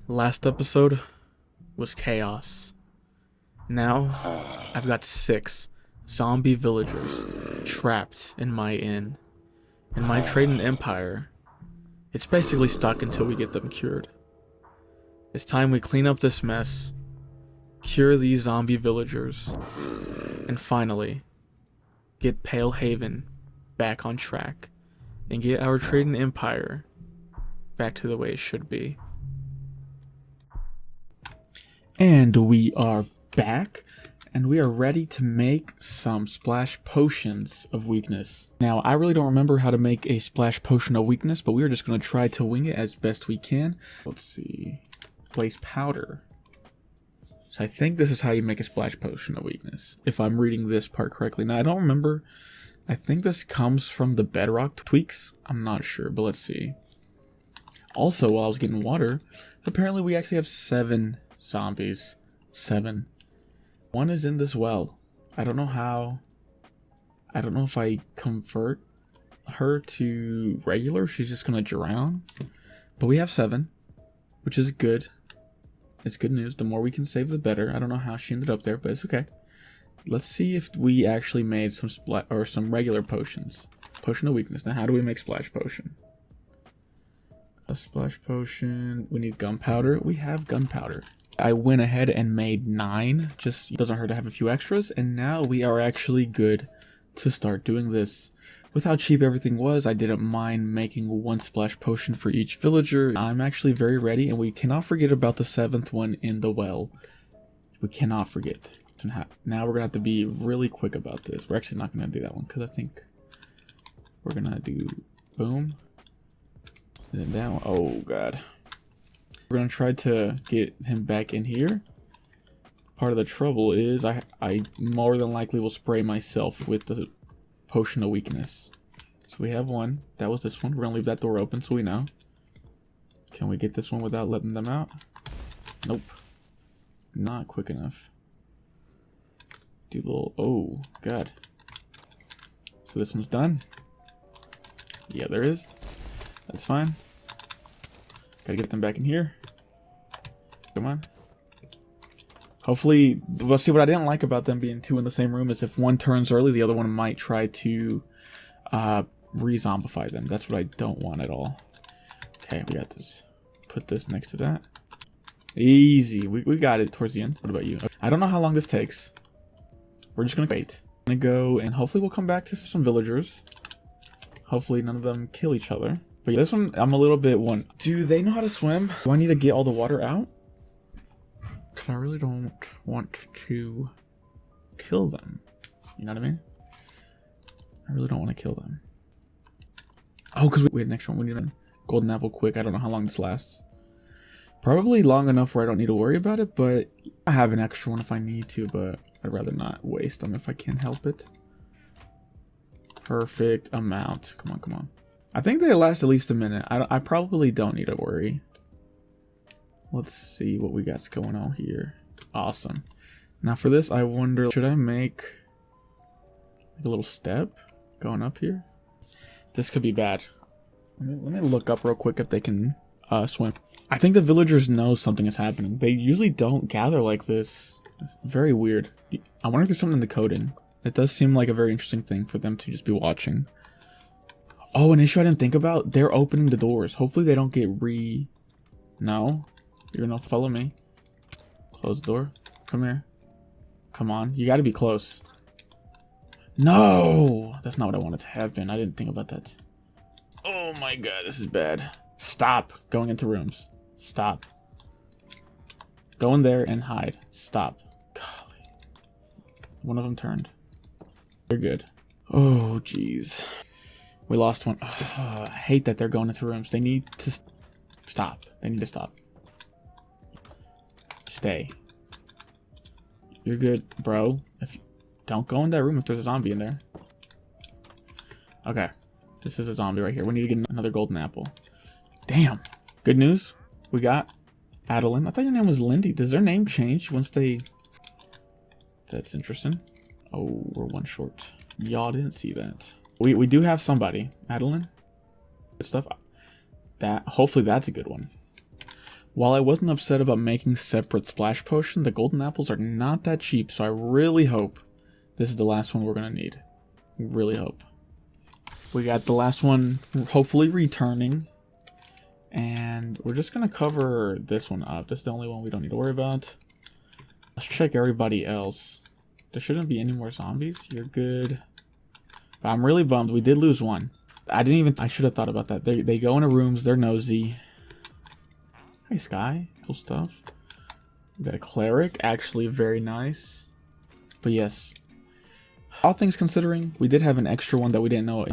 Last episode was chaos. Now, I've got 6 zombie villagers trapped in my inn. And my trading empire, it's basically stuck until we get them cured. It's time we clean up this mess, cure these zombie villagers, and finally, get Pale Haven back on track, and get our trading empire back to the way it should be. And we are back, and we are ready to make some splash potions of weakness. Now, I really don't remember how to make a splash potion of weakness, but we're just going to try to wing it as best we can. Let's see. Place powder. So I think this is how you make a splash potion of weakness, if I'm reading this part correctly. Now, I don't remember. I think this comes from the bedrock tweaks. I'm not sure, but let's see. Also, while I was getting water, apparently we actually have 7 zombies. 7. One is in this well. I don't know how. I don't know if I convert her to regular. She's just gonna drown. But we have 7, which is good. It's good news. The more we can save, the better. I don't know how she ended up there, but it's okay. Let's see if we actually made some regular potions. Potion of weakness. Now, how do we make splash potion? A splash potion. We need gunpowder. We have gunpowder. I went ahead and made 9. Just doesn't hurt to have a few extras. And now we are actually good to start doing this. With how cheap everything was, I didn't mind making 1 splash potion for each villager. I'm actually very ready, and we cannot forget about the 7th one in the well. We cannot forget. Now we're going to have to be really quick about this. We're actually not going to do that one, because I think we're going to do boom. And then that one. Oh, God. We're going to try to get him back in here. Part of the trouble is I more than likely will spray myself with the potion of weakness. So we have 1. That was this one. We're going to leave that door open so we know. Can we get this one without letting them out? Nope. Not quick enough. Do a little... Oh, God. So this one's done. Yeah, there is. That's fine. Gotta get them back in here. Come on. Hopefully, well, see, what I didn't like about them being 2 in the same room is if one turns early, the other one might try to re-zombify them. That's what I don't want at all. Okay, we got this. Put this next to that. Easy. We got it towards the end. What about you? I don't know how long this takes. We're just gonna wait. I'm gonna go, and hopefully we'll come back to some villagers. Hopefully none of them kill each other. But yeah, this one, I'm a little bit Do they know how to swim? Do I need to get all the water out? Because I really don't want to kill them. You know what I mean? I really don't want to kill them. Oh, because we had an extra one. We need a golden apple quick. I don't know how long this lasts. Probably long enough where I don't need to worry about it, but I have an extra one if I need to, but I'd rather not waste them if I can help it. Perfect amount. Come on, come on. I think they last at least a minute. I probably don't need to worry. Let's see what we got going on here. Awesome. Now for this, I wonder, should I make like a little step going up here? This could be bad. Let me look up real quick if they can swim. I think the villagers know something is happening. They usually don't gather like this. It's very weird. I wonder if there's something in the coding. It does seem like a very interesting thing for them to just be watching. Oh, an issue I didn't think about. They're opening the doors. Hopefully they don't get No. You're gonna follow me. Close the door. Come here. Come on. You gotta be close. No! That's not what I wanted to happen. I didn't think about that. Oh my God, this is bad. Stop going into rooms. Stop. Go in there and hide. Stop. Golly. One of them turned. They're good. Oh, jeez. We lost one. Oh, I hate that they're going into rooms. They need to stop. They need to stop. Stay. You're good, bro. Don't go in that room if there's a zombie in there. Okay. This is a zombie right here. We need to get another golden apple. Damn. Good news. We got Adeline. I thought your name was Lindy. Does their name change once they... That's interesting. Oh, we're 1 short. Y'all didn't see that. We do have somebody. Adeline. Good stuff. Hopefully that's a good one. While I wasn't upset about making separate splash potion, the golden apples are not that cheap, so I really hope this is the last one we're going to need. Really hope. We got the last one hopefully returning. And we're just going to cover this one up. This is the only one we don't need to worry about. Let's check everybody else. There shouldn't be any more zombies. You're good. But I'm really bummed. We did lose one. I should have thought about that. They go into rooms. They're nosy. Hey, Sky. Cool stuff. We got a cleric. Actually, very nice. But yes. All things considering, we did have an extra one that we didn't know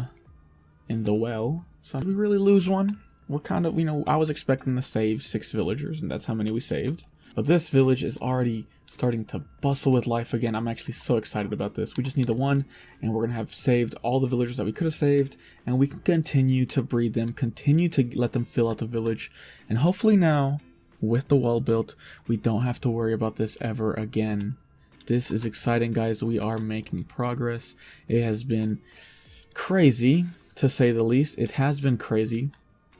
in the well. So did we really lose one? We're kind of, I was expecting to save 6 villagers, and that's how many we saved. But this village is already starting to bustle with life again. I'm actually so excited about this. We just need the one, and we're going to have saved all the villagers that we could have saved, and we can continue to breed them, continue to let them fill out the village, and hopefully now, with the wall built, we don't have to worry about this ever again. This is exciting, guys. We are making progress. It has been crazy, to say the least. It has been crazy.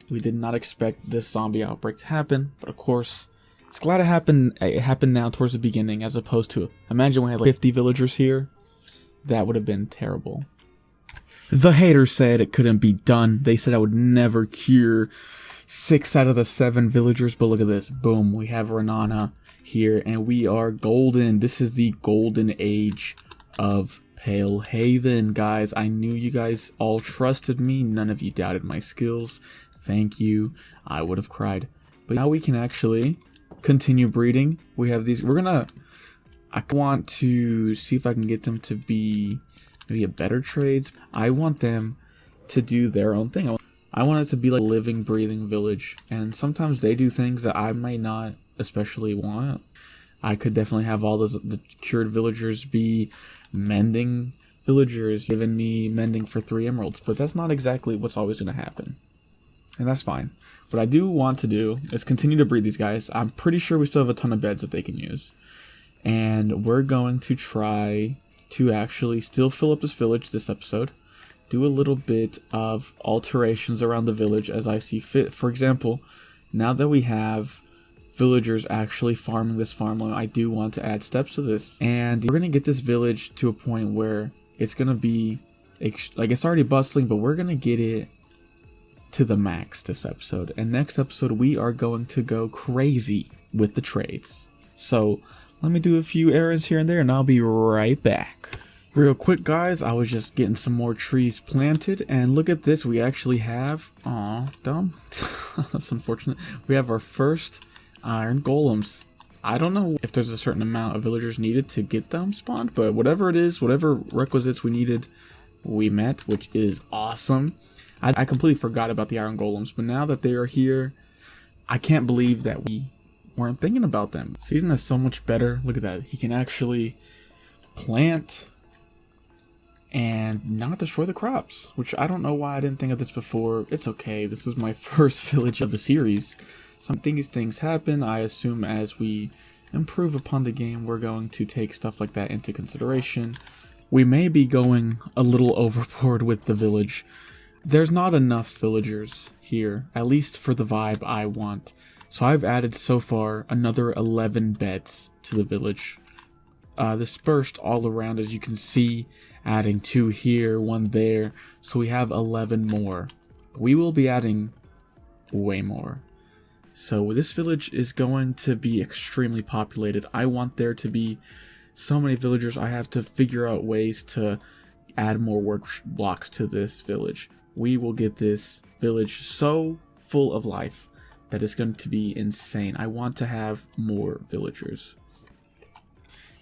We did not expect this zombie outbreak to happen, but of course, it's glad it happened now towards the beginning, as opposed to, imagine we had like 50 villagers here. That would have been terrible. The haters said it couldn't be done. They said I would never cure 6 out of the 7 villagers, but look at this. Boom, we have Renana here, and we are golden. This is the golden age of Pale Haven, guys. I knew you guys all trusted me. None of you doubted my skills. Thank you. I would have cried. But now we can actually continue breeding. We have these. I want to see if I can get them to be maybe a better trades. I want them to do their own thing. I want it to be like a living, breathing village. And sometimes they do things that I might not especially want. I could definitely have all the cured villagers be mending villagers, giving me mending for 3 emeralds. But that's not exactly what's always going to happen. And that's fine. What I do want to do is continue to breed these guys. I'm pretty sure we still have a ton of beds that they can use. And we're going to try to actually still fill up this village this episode. Do a little bit of alterations around the village as I see fit. For example, now that we have villagers actually farming this farmland, I do want to add steps to this. And we're going to get this village to a point where it's going to be, like, it's already bustling, but we're going to get it to the max this episode. And next episode we are going to go crazy with the trades. So let me do a few errands here and there, and I'll be right back. Real quick, guys, I was just getting some more trees planted, and look at this. We actually have, dumb. That's unfortunate. We have our first iron golems. I don't know if there's a certain amount of villagers needed to get them spawned, but whatever it is, whatever requisites we needed, we met, which is awesome. I completely forgot about the iron golems, but now that they are here, I can't believe that we weren't thinking about them. Season is so much better. Look at that. He can actually plant and not destroy the crops, which I don't know why I didn't think of this before. It's okay. This is my first village of the series. Some things happen. I assume as we improve upon the game, we're going to take stuff like that into consideration. We may be going a little overboard with the village. There's not enough villagers here, at least for the vibe I want. So I've added so far another 11 beds to the village. Dispersed all around, as you can see, adding 2 here, 1 there. So we have 11 more. We will be adding way more. So this village is going to be extremely populated. I want there to be so many villagers. I have to figure out ways to add more work blocks to this village. We will get this village so full of life that it's going to be insane. I want to have more villagers.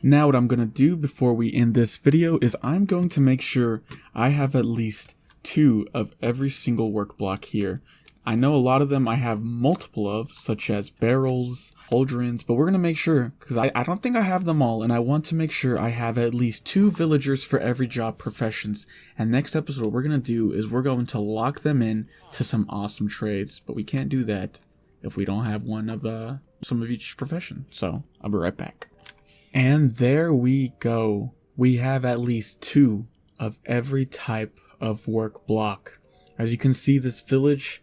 Now what I'm going to do before we end this video is I'm going to make sure I have at least 2 of every single work block here. I know a lot of them I have multiple of, such as barrels, pauldrons, but we're going to make sure, because I don't think I have them all, and I want to make sure I have at least 2 villagers for every job professions. And next episode what we're going to do is we're going to lock them in to some awesome trades, but we can't do that if we don't have one of some of each profession. So I'll be right back. And there we go. We have at least 2 of every type of work block. As you can see, this village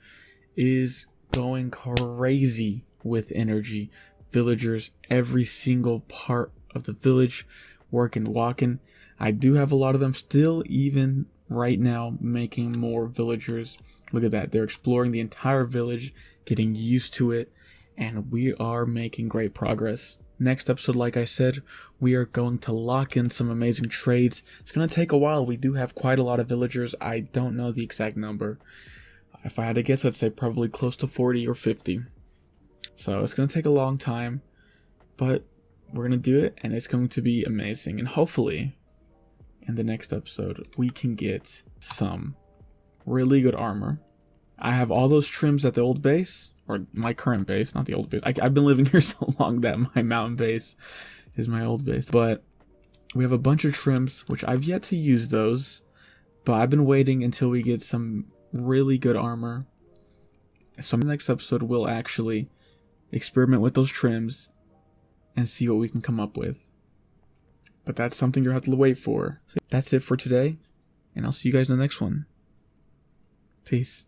is going crazy with energy. Villagers, every single part of the village, working, walking. I do have a lot of them still, even right now, making more villagers. Look at that. They're exploring the entire village, getting used to it, and we are making great progress. Next episode, like I said, we are going to lock in some amazing trades. It's going to take a while. We do have quite a lot of villagers. I don't know the exact number. If I had to guess, I'd say probably close to 40 or 50. So it's going to take a long time, but we're going to do it, and it's going to be amazing. And hopefully, in the next episode, we can get some really good armor. I have all those trims at the old base, or my current base, not the old base. I've been living here so long that my mountain base is my old base. But we have a bunch of trims, which I've yet to use those, but I've been waiting until we get some really good armor. So in the next episode, we'll actually experiment with those trims and see what we can come up with. But that's something you'll have to wait for. That's it for today, and I'll see you guys in the next one. Peace.